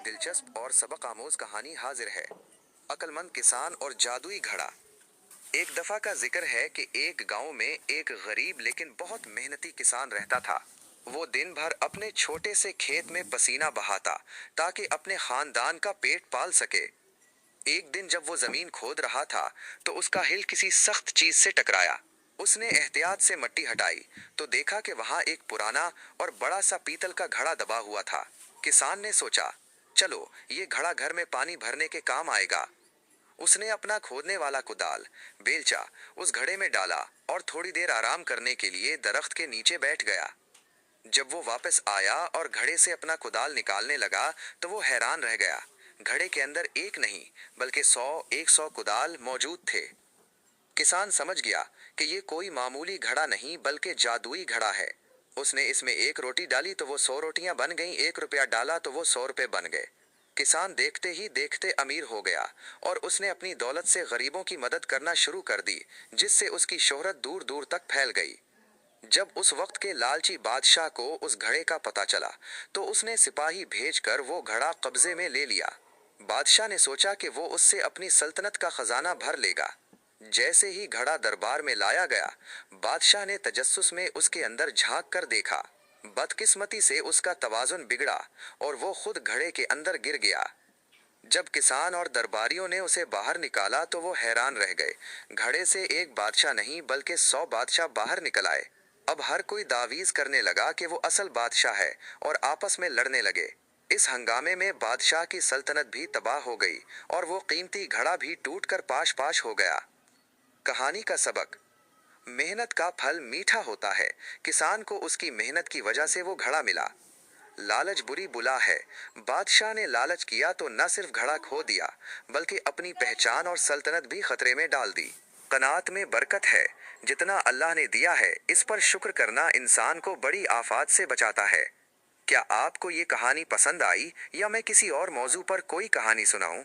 दिलचस्प और सबक आमोज कहानी हाजिर है। अक्लमंद किसान और जादुई घड़ा। एक दफा का जिक्र है कि एक गांव में एक गरीब लेकिन बहुत मेहनती किसान रहता था। वो दिन भर अपने छोटे से खेत में पसीना बहाता ताकि अपने खानदान का पेट पाल सके। एक दिन जब वो जमीन खोद रहा था तो उसका हिल किसी सख्त चीज से टकराया। उसने एहतियात से मट्टी हटाई तो देखा कि वहां एक पुराना और बड़ा सा पीतल का घड़ा दबा हुआ था। किसान ने सोचा, चलो ये घड़ा घर में पानी भरने के काम आएगा। उसने अपना खोदने वाला कुदाल, बेलचा उस घड़े में डाला और थोड़ी देर आराम करने के लिए दरख्त के नीचे बैठ गया। जब वो वापस आया और घड़े से अपना कुदाल निकालने लगा तो वो हैरान रह गया। घड़े के अंदर एक नहीं बल्कि 100 कुदाल मौजूद थे। किसान समझ गया कि ये कोई मामूली घड़ा नहीं बल्कि जादुई घड़ा है। उसने इसमें एक रोटी डाली तो वो 100 रोटियां बन गईं, 1 रुपया डाला तो वो 100 रुपए बन गए। किसान देखते ही देखते अमीर हो गया और उसने अपनी दौलत से गरीबों की मदद करना शुरू कर दी, जिससे उसकी शोहरत दूर दूर तक फैल गई। जब उस वक्त के लालची बादशाह को उस घड़े का पता चला तो उसने सिपाही भेजकर वो घड़ा कब्जे में ले लिया। बादशाह ने सोचा कि वो उससे अपनी सल्तनत का खजाना भर लेगा। जैसे ही घड़ा दरबार में लाया गया, बादशाह ने तजस्सुस में उसके अंदर झांक कर देखा। बदकिस्मती से उसका तवाजुन बिगड़ा और वो खुद घड़े के अंदर गिर गया। जब किसान और दरबारियों ने उसे बाहर निकाला तो वो हैरान रह गए। घड़े से एक बादशाह नहीं बल्कि 100 बादशाह बाहर निकल आए। अब हर कोई दावीज करने लगा कि वो असल बादशाह है और आपस में लड़ने लगे। इस हंगामे में बादशाह की सल्तनत भी तबाह हो गई और वो कीमती घड़ा भी टूटकर पाश पाश हो गया। कहानी का सबक। मेहनत का फल मीठा होता है। किसान को उसकी मेहनत की वजह से वो घड़ा मिला। लालच बुरी बुला है। बादशाह ने लालच किया तो न सिर्फ घड़ा खो दिया बल्कि अपनी पहचान और सल्तनत भी खतरे में डाल दी। कनात में बरकत है। जितना अल्लाह ने दिया है इस पर शुक्र करना इंसान को बड़ी आफात से बचाता है। क्या आपको ये कहानी पसंद आई या मैं किसी और मौजू पर कोई कहानी सुनाऊं?